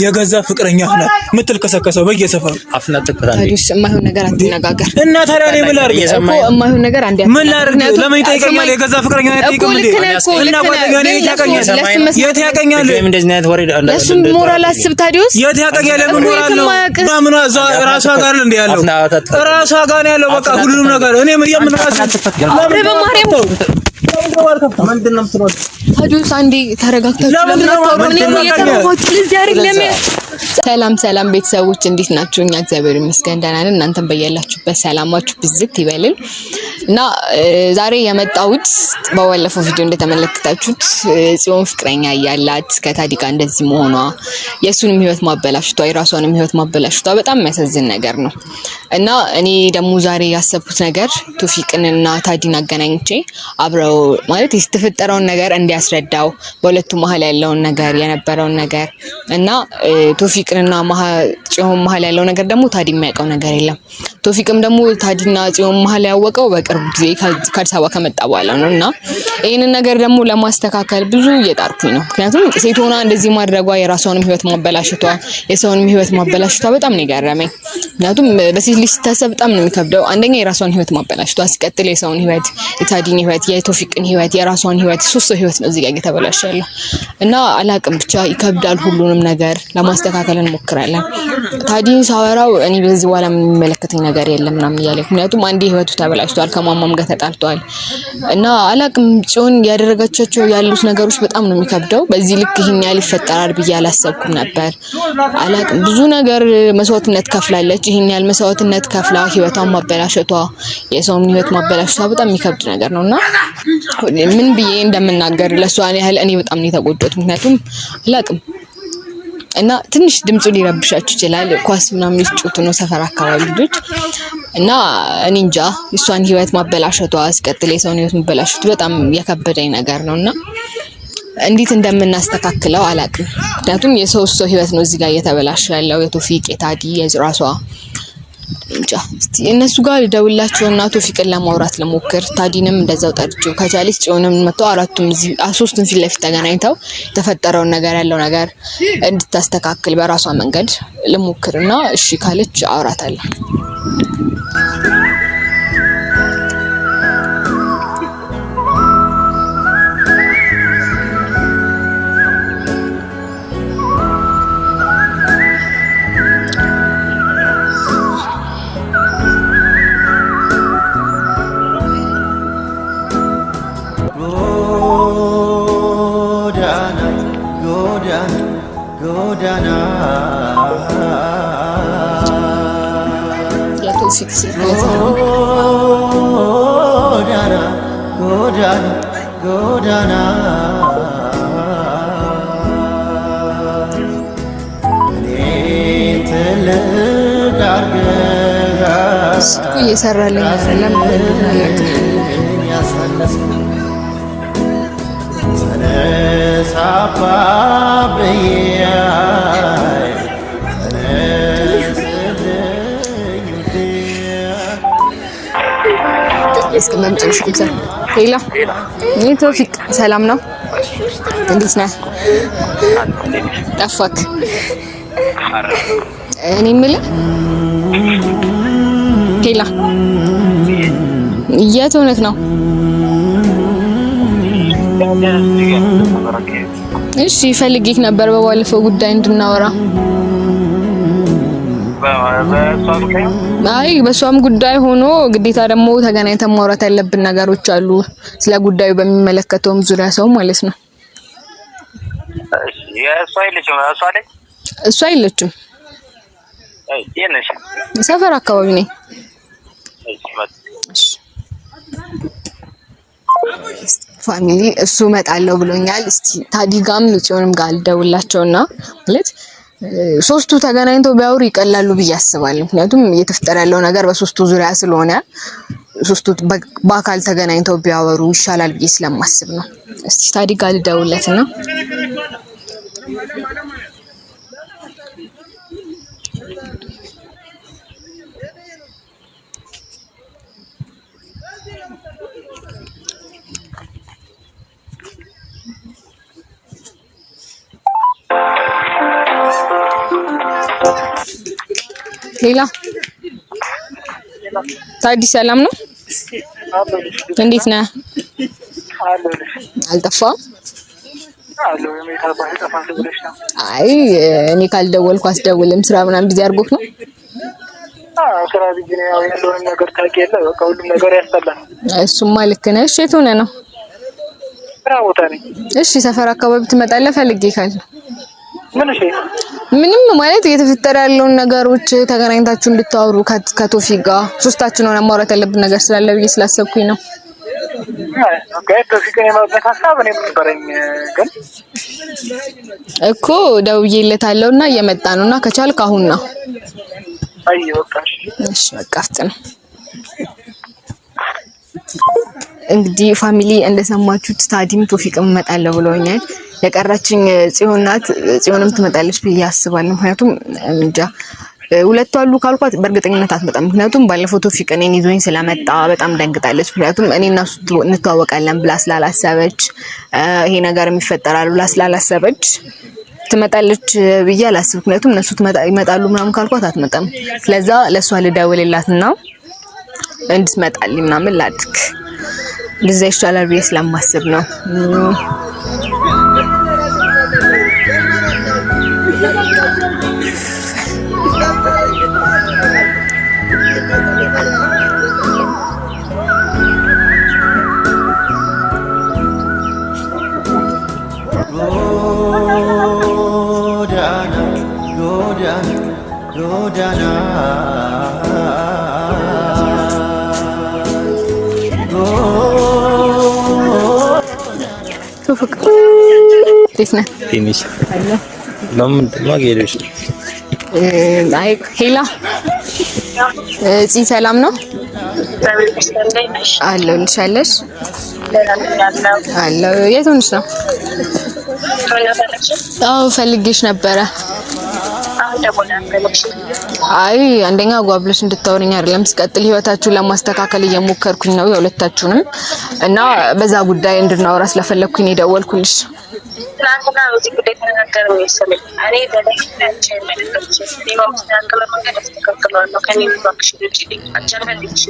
የገዛ ፍቅረኛ ነው የምትልከሰከሰው በየሰፈሩ አፍናጥቅታለች። ታዲስ የማይሆን ነገር አትነጋገር እና ታዲያ እኔ ምን ላድርግ እኮ የማይሆን ነገር አንዴ ምን ላድርግ? ለምን ይጠይቀኛል? የገዛ ፍቅረኛ ነው ይጠይቀኝ እንዴ? እና ጓደኛ ነው ይጠይቀኛል? የት ያቀኛል? ለምን እንደዚህ አይነት ወሬ ለሱም ሞራል አስብ። ታዲስ የት ያቀኛል? ለምን ሞራል ነው? ምን ራሷ ጋር እንደ ያለው ራሷ ጋር ነው ያለው። በቃ ሁሉንም ነገር እኔ ምን በማርያም ምንድነው የምትለው? ታዲስ አንዴ ሰላም ቤተሰቦች እንዴት ናችሁ? እኛ እግዚአብሔር ይመስገን ደህና ነን። እናንተም በያላችሁበት ሰላማችሁ ብዝት ይበልን እና ዛሬ የመጣሁት በባለፈው ቪዲዮ እንደተመለከታችሁት ጽዮን ፍቅረኛ ያላት ከታዲ ጋር እንደዚህ መሆኗ የሱንም ህይወት ማበላሽቷ የራሷንም ህይወት ማበላሽቷ በጣም የሚያሳዝን ነገር ነው እና እኔ ደግሞ ዛሬ ያሰብኩት ነገር ቶፊቅንና ታዲን አገናኝቼ አብረው ማለት የተፈጠረውን ነገር እንዲያስረዳው በሁለቱ መሀል ያለውን ነገር የነበረውን ነገር እና ቶፊቅንና ጽዮን መሀል ያለው ነገር ደግሞ ታዲ የሚያውቀው ነገር የለም። ቶፊቅም ደግሞ ታዲና ጽዮን መሀል ያወቀው በቅርብ ጊዜ ከአዲስ አበባ ከመጣ በኋላ ነውና ይሄንን ነገር ደግሞ ለማስተካከል ብዙ እየጣርኩኝ ነው። ምክንያቱም ሴት ሆና እንደዚህ ማድረጓ የራሷንም ህይወት ማበላሽቷ የሰውንም ህይወት ማበላሽቷ በጣም ነው የገረመኝ። ምክንያቱም በሴት ልጅ ስታሰብ በጣም ነው የሚከብደው። አንደኛ የራሷን ህይወት ማበላሽቷ ሲቀጥል የሰውን ህይወት የታዲን ህይወት የቶፊቅን ህይወት የራሷን ህይወት ሶስት ሰው ህይወት ነው እዚህ ጋር እየተበላሸ ያለው እና አላቅም ብቻ ይከብዳል። ሁሉንም ነገር ለማስተካከል እንሞክራለን። ታዲን ሳወራው እኔ በዚህ በኋላ የሚመለከተኝ ነገር የለም ምናምን እያለ ምክንያቱም አንዴ ህይወቱ ተበላሽቷል ከማማም ጋር ተጣልቷል እና አላቅም ጽዮን ያደረጋቻቸው ያሉት ነገሮች በጣም ነው የሚከብደው። በዚህ ልክ ይሄን ያህል ይፈጠራል ብዬ አላሰብኩም ነበር። አላቅም ብዙ ነገር መስዋዕትነት ከፍላለች። ይሄን ያህል መስዋዕትነት ከፍላ ህይወቷን ማበላሸቷ የሰውን ህይወት ማበላሸቷ በጣም የሚከብድ ነገር ነውና ምን ብዬ እንደምናገር ለሷ ያህል እኔ በጣም ነው የተጎዳሁት። ምክንያቱም አላቅም እና ትንሽ ድምጹ ሊረብሻችሁ ይችላል። ኳስ ምናምን ይጫወቱ ነው ሰፈር አካባቢ ልጆች እና እኔ እንጃ እሷን ህይወት ማበላሸቷ አስቀጥለ የሰውን ህይወት ማበላሸቱ በጣም የከበደኝ ነገር ነውና እንዴት እንደምናስተካክለው አላቅም። ምክንያቱም የሰው ህይወት ነው እዚህ ጋር እየተበላሸ ያለው የቶፊቅ የታዲ የራሷ እንጃ። እስቲ እነሱ ጋር ደውላቸውና ቶፊቅን ለማውራት ለሞክር። ታዲንም እንደዛው ጠርጬው ከቻለች ጽዮንም መጥተው አራቱም እዚህ ሶስቱም ፊት ለፊት ተገናኝተው የተፈጠረውን ነገር ያለው ነገር እንድታስተካክል በራሷ መንገድ ለሞክርና እሺ ካለች አውራታለሁ። ጎዳና እኔ ትልቅ አርገህ እየሰራልኝ አይደለም ያሳለስ ተነሳባ በያ እስከ መምጨሽ ይዘ ሄላ ቶፊቅ ሰላም ነው? እንዴት ነህ? ጠፋክ? እኔ የምልህ ሄላ የት ሆነህ ነው? እሺ ፈልጌክ ነበር በባለፈው ጉዳይ እንድናወራ። አይ በሷም ጉዳይ ሆኖ ግዴታ ደግሞ ተገናኝተን ማውራት ያለብን ነገሮች አሉ ስለ ጉዳዩ በሚመለከተውም ዙሪያ ሰው ማለት ነው። እሷ አይለችም ሰፈር አካባቢ ነኝ። ፋሚሊ እሱ መጣለው ብሎኛል። እስቲ ታዲጋም ጽዮንም ጋር ደውላቸውና ማለት ሶስቱ ተገናኝተው ቢያወሩ ይቀላሉ ብዬ አስባለሁ። ምክንያቱም እየተፈጠረ ያለው ነገር በሶስቱ ዙሪያ ስለሆነ ሶስቱ በአካል ተገናኝተው ቢያወሩ ይሻላል ብዬ ስለማስብ ነው። እስቲ ታዲጋ ልደውልለትና ሌላ ታዲ ሰላም ነው? እንዴት ነህ? አልጠፋም? አይ እኔ ካልደወልኩ አስደውልም ስራ ምናምን ቢዚ አድርጎክ ነው? ስራ ቢዚ ነው ያለውን ነገር ታውቂያለህ። በቃ ሁሉም ነገር ያስጠላል። እሱማ ልክ ነህ። እሺ የት ሆነህ ነው? ስራ ቦታ ነኝ። እሺ ሰፈር አካባቢ ትመጣለህ? ፈልጌ ካለ ምንም ማለት እየተፈጠረ ያለውን ነገሮች ተገናኝታችሁ እንድታወሩ ከቶፊቅ ጋር ሶስታችን ሆነን ማውራት ያለብን ነገር ስላለ ብዬ ስላሰብኩኝ ነው። ቶፊቅን የማግኘት ሀሳብ እኔም ነበረኝ ግን እኮ ደውዬለታለሁና እየመጣ ነውና ከቻልክ አሁን ነው። አይ በቃ እሺ በቃ ፍጥነ እንግዲህ ፋሚሊ እንደሰማችሁት ታዲም ቶፊቅም እመጣለሁ ብለውኛል። የቀረችኝ ጽዮን ናት። ጽዮንም ትመጣለች ብዬ አስባለሁ። ምክንያቱም እንጃ ሁለቱ አሉ ካልኳት በእርግጠኝነት አትመጣም። ምክንያቱም ባለፈው ቶፊቅ እኔን ይዞኝ ስለመጣ በጣም ደንግጣለች። ምክንያቱም እኔና እሱ እንተዋወቃለን ብላ ስላላሰበች ይሄ ነገር የሚፈጠራል ብላ ስላላሰበች ትመጣለች ብዬ አላስብም። ምክንያቱም እነሱ ይመጣሉ ምናምን ካልኳት አትመጣም። ስለዛ ለሷ ልደውልላትና እንድትመጣልኝ ምናምን ላድርግ። እንደዛ ይሻላል ብዬ ስለማስብ ነው። Disney. Finish. ለምን አይ ሄላ ሰላም ነው? አለሁልሽ። አለሁ። የት ሆነሽ ነው? አዎ ፈልጌሽ ነበረ። አይ አንደኛ ጓብለሽ እንድታወሪኝ አይደለም፣ ሲቀጥል ህይወታችሁን ለማስተካከል እየሞከርኩኝ ነው የሁለታችሁንም እና በዛ ጉዳይ እንድናወራ ስለፈለኩኝ የደወልኩልሽ። ትናንትና በዚህ ጉዳይ ተነጋገርን መሰለኝ። እኔ በለክላች መልእክቶች ዲማም ተናገረ መንገድ አስተካክለዋለሁ። ከኔ ባክሽ ልጅ አቻፈልሽ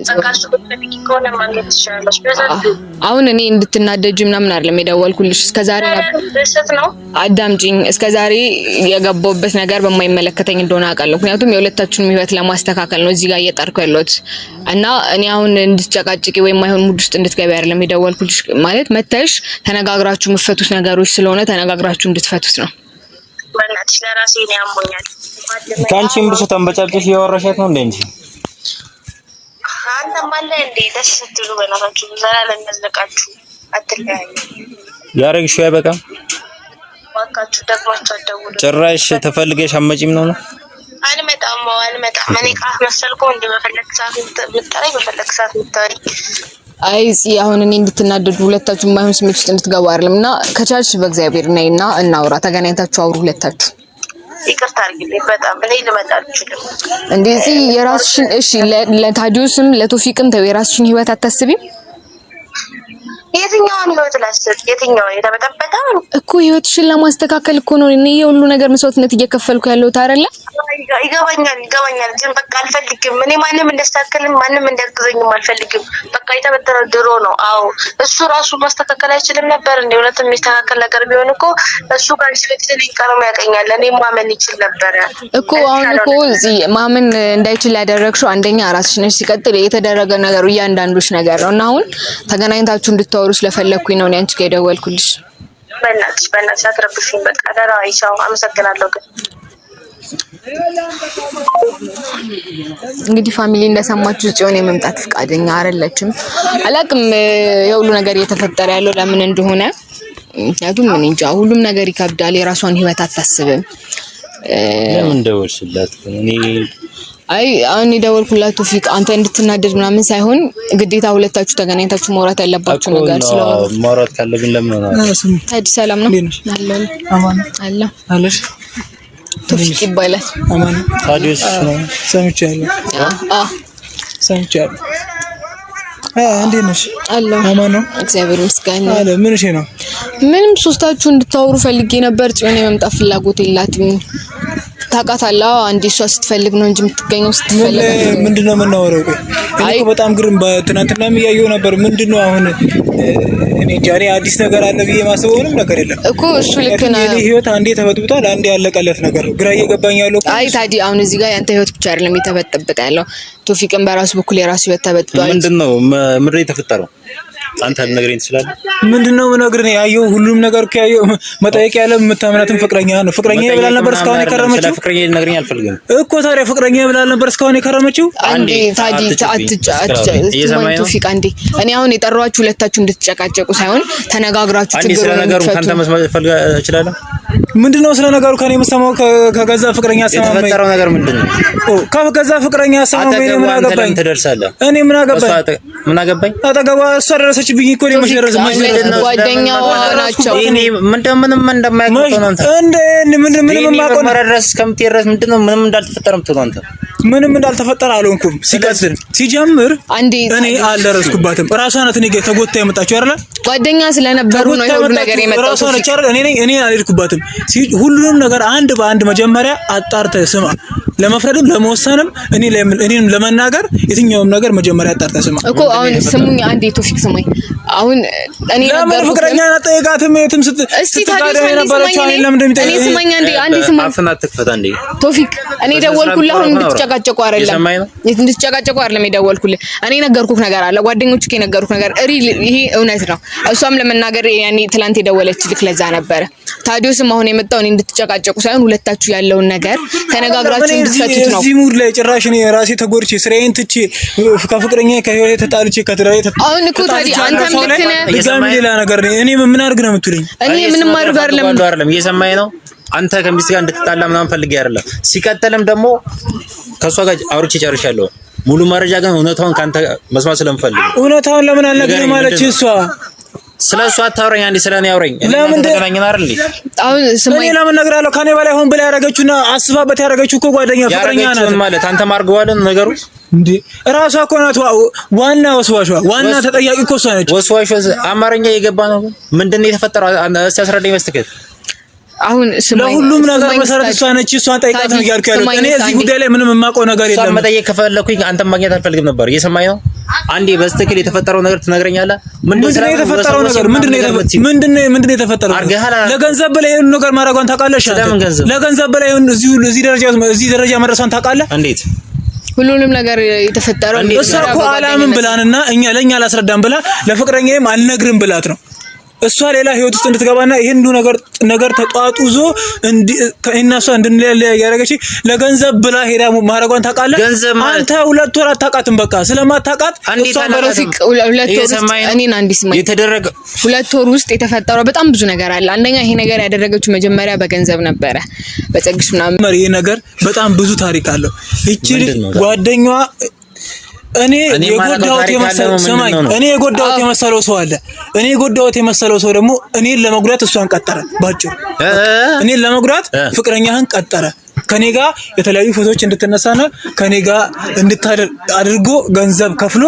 ተንካሱ በትልቅ ከሆነ ማግኘት ትችላለሽ። አሁን እኔ እንድትናደጂ ምናምን አይደለም የደወልኩልሽ። እስከዛሬ ነው አዳምጪኝ። እስከዛሬ የገባሁበት ነገር በማይመለከተኝ እንደሆነ አውቃለሁ። ምክንያቱም የሁለታችሁንም ህይወት ለማስተካከል ነው እዚህ ጋር እየጣርኩ ያለሁት እና እኔ አሁን እንድትጨቃጭቂ ወይም ማይሆን ሙድ ውስጥ እንድትገቢ አይደለም የደወልኩልሽ። ማለት መተሽ ተነጋግራችሁ የምትፈቱት ነገሮች ስለሆነ ተነጋግራችሁ እንድትፈቱት ነው። በእናትሽ ለራሴ ነው ያሞኛል። ካንቺም ብቻ ተንበጫጭሽ ያወራሻት ነው እንዴ? አንተ ማለት እንዴ ደስ ትሉ በእናታችሁ ዘላለም ነዝለቃችሁ አትለያዩ። ያረግሽው አይበቃም? ዋካችሁ ደግማችሁ አትደውሉ። ጭራሽ ተፈልገሽ አመጪም ነው? አልመጣም። እኔ ቃፍ መሰልኩ እንዴ? በፈለክ ሰዓት ምትጠራኝ በፈለክ ሰዓት ምትጠራኝ። አይ አሁን እኔ እንድትናደዱ ሁለታችሁ ማይሆን ስሜት ውስጥ እንድትገቡ አይደለምና ከቻልሽ በእግዚአብሔር ነይና እናውራ። ተገናኝታችሁ አውሩ ሁለታችሁ። ይቅርታ አድርግልኝ በጣም እኔ ልመጣ አልችልም። እንደዚህ የራስሽን እሺ ለታዲዮስም ለቶፊቅም ተው የራስሽን ህይወት አታስቢም? የትኛውን ህይወት ላስብ? የትኛውን የተበጠበጠ እኮ ህይወትሽን ለማስተካከል እኮ ነው እኔ የሁሉ ነገር መስዋዕትነት እየከፈልኩ ያለሁት አይደለ? ይገባኛል ግን በቃ አልፈልግም። እኔ ማንንም እንደስተካከልም ማንንም እንደግዘኝም አልፈልግም። በቃ የተበጠረው ድሮ ነው። አዎ እሱ ራሱ ማስተካከል አይችልም ነበር እንዴ? እውነትም የሚስተካከል ነገር ቢሆን እኮ እሱ ጋር ሲልክልኝ ቀርሞ ያቀኛል። እኔ ማመን ይችል ነበር እኮ። አሁን እኮ እዚህ ማመን እንዳይችል ያደረግሽው አንደኛ ራስሽ ነሽ፣ ሲቀጥል የተደረገ ነገር እያንዳንዱሽ ነገር ነው እና አሁን ተገናኝታችሁ እንድታወሩ ስለፈለኩኝ ነው አንቺ ጋር የደወልኩልሽ። በእናትሽ አትረብሽኝ። በቃ ደህና ይቻው። አመሰግናለሁ ግን እንግዲህ ፋሚሊ እንደሰማችሁ ጽዮን የመምጣት ፍቃደኛ አይደለችም። አላቅም የሁሉ ነገር እየተፈጠረ ያለው ለምን እንደሆነ። ምክንያቱም ምን እንጃ ሁሉም ነገር ይከብዳል። የራሷን ህይወት አታስብም። ለምን ደወልሽላት? አይ አሁን የደወልኩላት ቶፊቅ አንተ እንድትናደድ ምናምን ሳይሆን ግዴታ ሁለታችሁ ተገናኝታችሁ ማውራት ያለባችሁ ነገር ስለሆነ ማውራት ካለብን ለምን ነው? ታዲ ሰላም ነው? አለሽ ቶፊቅ ይባላል። አማን ታዲዮስ ነው ሰምቻለሁ። እንዴት ነሽ? አማን ነው እግዚአብሔር ይመስገን። ምን እሺ ነው? ምንም ሶስታችሁ እንድታወሩ ፈልጌ ነበር። ጽዮን የመምጣት ፍላጎት የላትም። ታውቃታለህ። አንዴ እሷ ስትፈልግ ነው እንጂ የምትገኘው ስትፈልግ ምንድነው የምናወራው? እኔ በጣም ግርም በትናንትናም እያየሁ ነበር። ምንድነው አሁን እኔ ጃሪ አዲስ ነገር አለ ብዬ ማሰበው ምንም ነገር የለም እኮ እሱ ልክ ነው። እኔ ህይወት አንዴ ተበጥብጧል፣ አንዴ ያለቀለት ነገር ግራ እየገባኝ ያለው። አይ ታዲያ አሁን እዚህ ጋር ያንተ ህይወት ብቻ አይደለም የተበጠበጠ ያለው፣ ቶፊቅም በራሱ በኩል የራሱ ህይወት ተበጥቷል። ምንድነው ምንድነው የተፈጠረው? አንተ ልነግረኝ ትችላለህ? ምንድነው የምነግርህ? ያየው ሁሉም ነገር ያየው መጠየቅ ያለ የምታምናትን ፍቅረኛ ነው። ፍቅረኛ ይብላል ነበር እስካሁን የከረመችው። ስለ ፍቅረኛ ልነግረኝ አልፈልግም እኮ ታዲያ ፍቅረኛ ይብላል ነበር እስካሁን የከረመችው። አንዴ ታዲያ ቶፊቅ አንዴ እኔ አሁን የጠራኋችሁ ሁለታችሁ እንድትጨቃጨቁ ሳይሆን ተነጋግራችሁ ችግሩን ነገሩን ካንተ መስማት እችላለሁ። ምንድነው ስለ ነገሩ ከኔ የምሰማው? ከገዛ ፍቅረኛ ሰማው የተፈጠረው ነገር ምንድነው? ከገዛ ፍቅረኛ ሰማው። እኔ ምን አገባኝ? እኔ ምን አገባኝ? ምን አገባኝ? አጠገቧ እሷ ደረሰችብኝ እኮ ነው መሸረዝ ጓደኛዋ ናቸው። እኔ ምንም እንደማያውቀው ነው አንተ ምንም የማውቀው መረረስ ከምትረስ ምንድነው? ምንም እንዳልተፈጠረ ምትለው አንተ ምንም እንዳልተፈጠረ አልሆንኩም። ሲቀጥል ሲጀምር እኔ አልደረስኩባትም። ራሷ ናት እኔ ጋር ተጎታ የመጣችው አይደል? ጓደኛ ስለነበሩ ነው ሁሉ ነገር የመጣው። ራሷ ነች አይደል? እኔ አልሄድኩባትም። ሁሉንም ነገር አንድ በአንድ መጀመሪያ አጣርተህ ስማ። ለመፍረድም ለመወሰንም እኔንም ለመናገር የትኛውም ነገር መጀመሪያ አጣርተህ ስማ እኮ። አሁን ስሙኝ አንዴ ቶፊቅ ስሙኝ። አሁን እኔ ለምን ፍቅረኛ አጠይቃትም የትም ስትጋደም የነበረችው እኔ ለምን እንደሚጠይቅ እኔ ስማኝ አንዴ ስማኝ አፍና ትክፈት አንዴ ቶፊቅ። እኔ ደወልኩልህ አሁን እንድትጨቃጨቁ አይደለም እንድትጨቃጨቁ አይደለም የደወልኩልህ። እኔ ነገርኩህ ነገር አለ፣ ጓደኞችህ የነገርኩህ ነገር ይሄ እውነት ነው። እሷም ለመናገር ያኔ ትላንት የደወለችልህ ለዛ ነበረ። ታዲዮስም አሁን የመጣው እኔ እንድትጨቃጨቁ ሳይሆን ሁለታችሁ ያለውን ነገር ተነጋግራችሁ እንድትፈቱት ነው። እዚህ ሙድ ላይ ጭራሽ እኔ ራሴ ተጎድቼ ስራዬን ትቼ ከፍቅረኛ ከህይወቴ ተጣልቼ ከትዳሬ አሁን እኮ ታዲያ አንተም ልክ ነህ። ድጋሚ ሌላ ነገር ነኝ። እኔ ምን አድርግ ነው የምትሉኝ? እኔ ምንም አድርግ አይደለም እየሰማኸኝ ነው። አንተ ከሚስት ጋር እንድትጣላ ምናምን ፈልጌ አይደለም። ሲቀጥልም ደግሞ ከሷ ጋር አውርቼ ጨርሻለሁ። ሙሉ መረጃ ግን እውነታውን ካንተ መስማት ስለምፈልግ። እውነታውን ለምን አልነግርህም ማለች እሷ? ስለሷ አታውረኝ አንዴ ስለኔ አውረኝ። ለምን ተገናኘን አይደል? አሁን ስማኝ፣ እኔ ለምን እነግርሃለሁ? ከኔ በላይ ሆን ብላ ያደረገችውና አስባበት ያደረገችው እኮ ጓደኛ ፍቅረኛ ናት ማለት አንተ ማርገዋለን ነገሩ እንዴ? ራሷ እኮ ናት ዋና ወስዋሿ፣ ዋና ተጠያቂ እኮ እሷ ነች። ወስዋሿ አማርኛ የገባ ነው። ምንድነው የተፈጠረው? እስቲ አስረዳኝ በስተቀር። አሁን ለሁሉም ነገር መሰረት እሷ ነች። እሷን ጠይቃት ነው ያልኩ ያለው። እኔ እዚህ ጉዳይ ላይ ምንም የማውቀው ነገር የለም። እሷን መጠየቅ ከፈለኩኝ አንተን ማግኘት አልፈልግም ነበር። እየሰማኸኝ ነው? አንዴ በስተክል የተፈጠረው ነገር ትነግረኛለህ? ምንድነው የተፈጠረው ነገር? ምንድነው የተፈጠረው? ለገንዘብ በላይ ይሄን ነገር ማድረጓን ታውቃለሽ? ለገንዘብ በላይ እዚህ ደረጃ መድረሷን ታውቃለህ? እንዴት? ሁሉንም ነገር የተፈጠረው እሷ እኮ አላምን ብላንና ለኛ አላስረዳም ብላ ለፍቅረኛዬም አልነግርም ብላት ነው እሷ ሌላ ህይወት ውስጥ እንድትገባና ይሄን ነገር ተጧጡዞ ከእና እሷ እንድንለያይ ያደረገች ለገንዘብ ብላ ሄዳ ማረጓን ታውቃለህ? አንተ 2 ወር አታውቃትም። በቃ ስለማታውቃት እሷ በሮፊቅ 2 ወር እኔን አንዲ ስማኝ የተደረገ 2 ወር ውስጥ የተፈጠረው በጣም ብዙ ነገር አለ። አንደኛ ይሄ ነገር ያደረገችው መጀመሪያ በገንዘብ ነበረ፣ በጸግሽ ምናምን። ይሄ ነገር በጣም ብዙ ታሪክ አለው። እቺ ጓደኛዋ እኔ የጎዳሁት የመሰለው ሰው አለ። እኔ የጎዳሁት የመሰለው ሰው ደግሞ እኔን ለመጉዳት እሷን ቀጠረ። ባጭሩ እኔን ለመጉዳት ፍቅረኛህን ቀጠረ። ከኔ ጋር የተለያዩ ፎቶዎች እንድትነሳና ከኔ ጋር እንድታደርጎ ገንዘብ ከፍሎ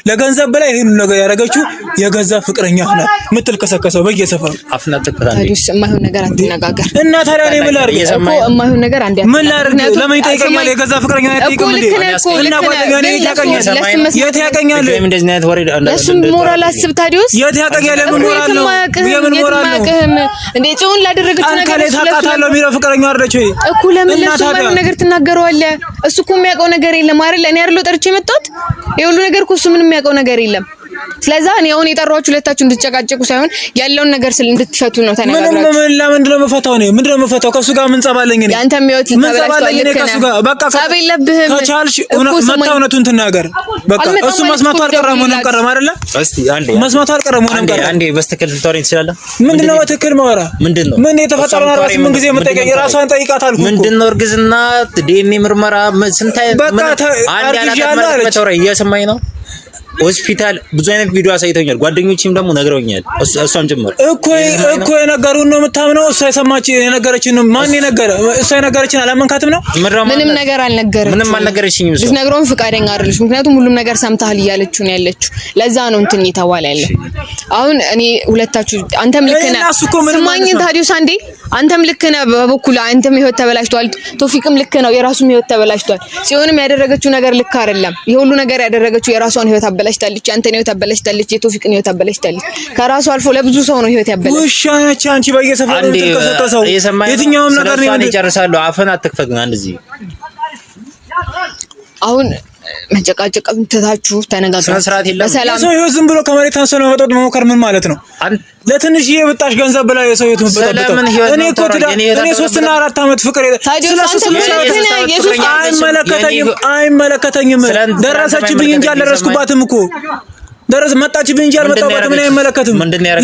ለገንዘብ በላይ ይሄን ነገር ያደረገችው የገዛ ፍቅረኛ ሆነ ምትልከሰከሰው በየሰፈሩ አፍናት ተከታታይ የማይሆን ነገር አትነጋገር እና ታዲያ እኔ ምን ላድርግ እኮ የማይሆን ነገር አንዴ ምን ላድርግ? ለምን ይጠይቀኛል? የገዛ ፍቅረኛ አይጠይቅም እንዴ? እና ጓደኛዬ ነው የት ያቀኛል? እንደዚህ አይነት ወሬ ለሱም ሞራል አስብ። ታዲዮስ የት ያቀኛል? የምን ሞራል ነው? የምን ሞራል ነው እንዴ? ጮን ላደረገችው ነገር ታውቃታለህ የሚለው ፍቅረኛ አይደለች ወይ እኮ? ለምን ለሱ ማይሆን ነገር ትናገረዋለህ? እሱ እኮ የሚያውቀው ነገር የለም አይደል? እኔ አይደል ጠርቼ የመጣሁት? የሁሉ ነገር እኮ እሱ ምንም የሚያውቀው ነገር የለም። ስለዚህ እኔ አሁን የጠራኋችሁ ሁለታችሁ እንድትጨቃጨቁ ሳይሆን ያለውን ነገር እንድትፈቱ ነው ተነጋግራችሁ። ምንድን ነው የምፈታው? ምንድን ነው የምፈታው? ከሱ ጋር ምን ጸባለኝ? እኔ ያንተ የሚወት ተበላሽቷል። ከሱ ጋር በቃ ጸብ የለብህም። ከቻልሽ እውነቱን ትናገር። በቃ እሱ መስማቱ አልቀረም ሆነም ቀረም አይደለ? እስቲ አንዴ መስማቱ አልቀረም ሆነም ቀረም። አንዴ በስተክል ልታወራኝ ትችላለህ? ምንድነው በትክክል ማወራ? ምንድነው ምን የተፈጠረው? ራስ ምን ጊዜ የምጠይቀኝ ራሷን ጠይቃት አልኩ እኮ። ምንድነው እርግዝና ዲኤንኤ ምርመራ ስንታይ ምን አንዴ አላቀመጥከው? እየሰማኸኝ ነው? ሆስፒታል ብዙ አይነት ቪዲዮ አሳይተውኛል። ጓደኞቼም ደግሞ ነግረውኛል። እሷም ጭምር እኮ የነገሩን ነው የምታምነው። እሷ የሰማች የነገረችን ነው። ማን የነገረ? እሷ የነገረችን አላመንካትም ነው? ምንም ነገር አልነገረችም። ምንም አልነገረችኝም። እሷ ልትነግረውም ፈቃደኛ አይደለች። ምክንያቱም ሁሉም ነገር ሰምተሃል እያለችው ነው ያለችው። ለዛ ነው እንትን እየተባለ ያለው። አሁን እኔ ሁለታችሁ አንተም ልክ ነህ። ስማኝ ታዲዮስ አንዴ አንተም ልክ ነህ በበኩል አንተም ህይወት ተበላሽቷል። ቶፊቅም ልክ ነው የራሱም ህይወት ተበላሽቷል። ሲሆንም ያደረገችው ነገር ልክ አይደለም። የሁሉ ነገር ያደረገችው የራሷን ህይወት አበላሽታለች። አንተን ህይወት አበላሽታለች። የቶፊቅን ህይወት አበላሽታለች። ከራሱ አልፎ ለብዙ ሰው ነው ህይወት ያበላሽ። ውሻ ነች አንቺ በየሰፈሩ ተከሰተሰው የትኛውም ነገር ነው ይጨርሳለሁ። አፈን አትክፈት ነው እንደዚህ አሁን መጨቃጨቅም ትታችሁ ተነጋግራችሁ በሰላም ሰው ህይወት ዝም ብሎ ከመሬት ተነስቶ መጠጥ መሞከር ምን ማለት ነው? ለትንሽዬ ብጣሽ ገንዘብ ብላ የሰው ህይወት መበጠበጥ። እኔ እኮ እኔ 3 እና 4 አመት ፍቅር አይመለከተኝም። ደረሰችብኝ እንጂ አልደረስኩባትም እኮ ደረስ መጣችብኝ እንጂ አልመጣሁባትም። ምን አይመለከትም።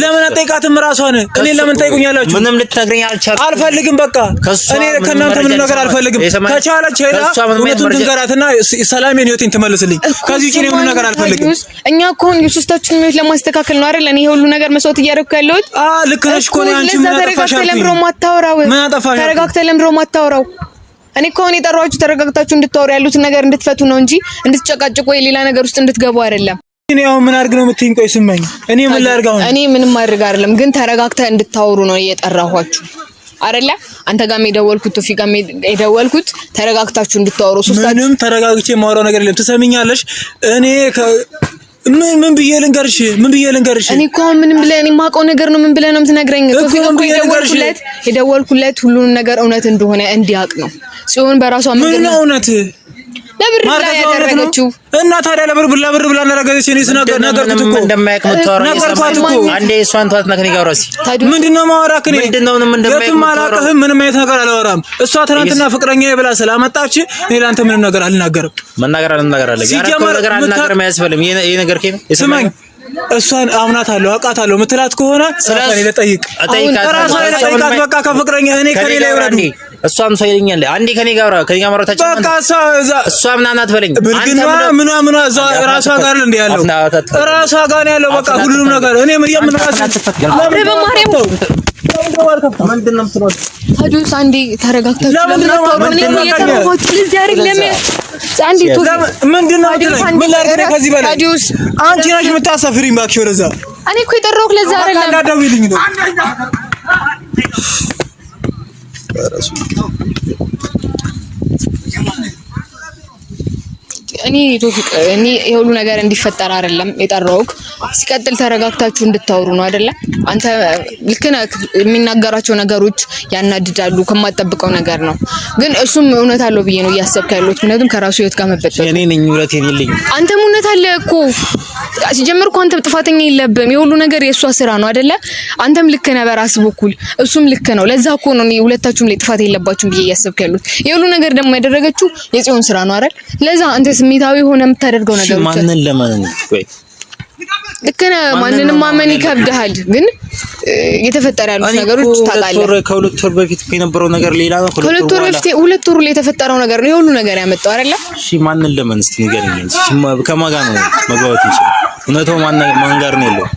ለምን አጠይቃትም? ራሷን እኔ ለምን ጠይቁኛላችሁ? ምንም ልትነግረኝ አልቻልኩም። አልፈልግም። በቃ እኔ ከእናንተ ምንም ነገር አልፈልግም። ከቻለች ሄዳ እውነቱን ትንገራትና ሰላሜን ህይወቴን ትመልስልኝ። ከዚህ ውጪ እኔ ምንም ነገር አልፈልግም። እኛ እኮ የሶስታችን ህይወት ለማስተካከል ነው አይደል? እኔ ሁሉ ነገር መስዋዕት እያደረኩ ያለሁት። ልክ ነሽ እኮ ነው። አንቺ ምን አጠፋሽ? ተረጋግተህ ለምሮ ማታወራው እኔ እኮ አሁን የጠራኋችሁ ተረጋግታችሁ እንድታወሩ ያሉትን ነገር እንድትፈቱ ነው እንጂ እንድትጨቃጭቁ ወይ ሌላ ነገር ውስጥ እንድትገቡ አይደለም። እኔ አሁን ምን አድርግ ነው የምትይኝ? ቆይ ስማኝ፣ እኔ ምን ላድርግ አሁን? እኔ ምንም ማድረግ አይደለም፣ ግን ተረጋግተህ እንድታወሩ ነው የጠራኋችሁ አይደለ? አንተ ጋርም የደወልኩት ቶፊቅ ጋርም የደወልኩት ተረጋግታችሁ እንድታወሩ። ምንም ተረጋግቼ የማወራው ነገር የለም። ትሰሚኛለሽ? እኔ ምን ብዬ ልንገርሽ? እኔ እኮ ምንም ብለህ እኔ የማውቀው ነገር ነው። ምን ብለህ ነው የምትነግረኝ? ቶፊቅ እኮ የደወልኩለት ሁሉንም ነገር እውነት እንደሆነ እንዲያውቅ ነው። ሲሆን በራሷ መንገድ ነው እውነት ለብር ብላ ያደረገችው እና ታዲያ ለብር ብላ እናረጋገች። እኔ ነገርኩት እኮ እንደማያውቅ የምታወራው አንዴ እሷን ተዋት። ነክኒ ጋራሲ ምንድነው ማወራክ? እኔ የትም አላውቅህም። ምንም አይነት ነገር አላወራም። እሷ ትናንትና ፍቅረኛ ብላ ስላመጣች እኔ ላንተ ምንም ነገር አልናገርም። መናገር አለ ሲጀመር ነገር አልናገርም አያስፈልም። ይሄ ነገር ከምን ስማኝ፣ እሷን አምናታለሁ አውቃታለሁ ምትላት ከሆነ ራሷን ልጠይቅ ራሷን በቃ ከፍቅረኛ እኔ ከኔ ላይ ወረዱ። እሷም ሰው ይለኛል አንዴ ከኔ ጋር ማውራታችን በቃ እሷ ምናናት በለኝ። ምኗ እዛ ራሷ ጋር እንደ ያለው ራሷ ጋር ነው ያለው። በቃ ሁሉም ነገር እኔ ምን የምንራስ በማርያም ምንድነው የምትሮጥ? ታዲዮስ አንዴ ተረጋግታችሁ ለምን አታወሩም? እኔ እየተረጋጋችሁ ለዚህ አይደል? አንዴ ምንድነው ምን ላድርግ ከዚህ በላይ? ታዲዮስ አንቺ ነሽ የምታሳፍሪኝ። እባክሽ ወደዛ። እኔ እኮ የጠራሁት ለዛ አይደለም። እንዳደውይልኝ ነው እኔ የሁሉ ነገር እንዲፈጠር አይደለም የጠራሁት። ሲቀጥል ተረጋግታችሁ እንድታወሩ ነው አይደለ? አንተ ልክ ነህ። የሚናገራቸው ነገሮች ያናድዳሉ፣ ከማጠብቀው ነገር ነው። ግን እሱም እውነት አለው ብዬ ነው እያሰብክ ያለሁት። ምክንያቱም ከራሱ ህይወት ጋር መበጠጥ እኔ ነኝ እውነት የሌለኝ። አንተም እውነት አለ እኮ ሲጀምር እኮ አንተ ጥፋተኛ የለብህም። የሁሉ ነገር የእሷ ስራ ነው አይደለ? አንተም ልክ ነህ በራስ በኩል፣ እሱም ልክ ነው። ለዛ እኮ ነው እኔ ሁለታችሁም ላይ ጥፋት የለባችሁም ብዬ እያሰብክ ያለሁት። የሁሉ ነገር ደግሞ ያደረገችው የጽዮን ስራ ነው አይደል? ለዛ አንተ ስሜታዊ ሆነ የምታደርገው ነገር ብቻ ማንን ለማንን ቆይ ልክ ነህ። ማንንም ማመን ይከብዳል፣ ግን የተፈጠረ ያሉት ነገሮች ታውቃለህ። ከሁለት ወር በፊት የነበረው ነገር ሌላ ነው። ሁለት ወር ላይ የተፈጠረው ነገር ነው የሁሉ ነገር ያመጣው አይደለ? እሺ ማንን ለማን እስቲ ንገረኝ። ከማን ጋር ነው መግባባት ይችላል? እውነታው ማን ጋር ነው ያለው?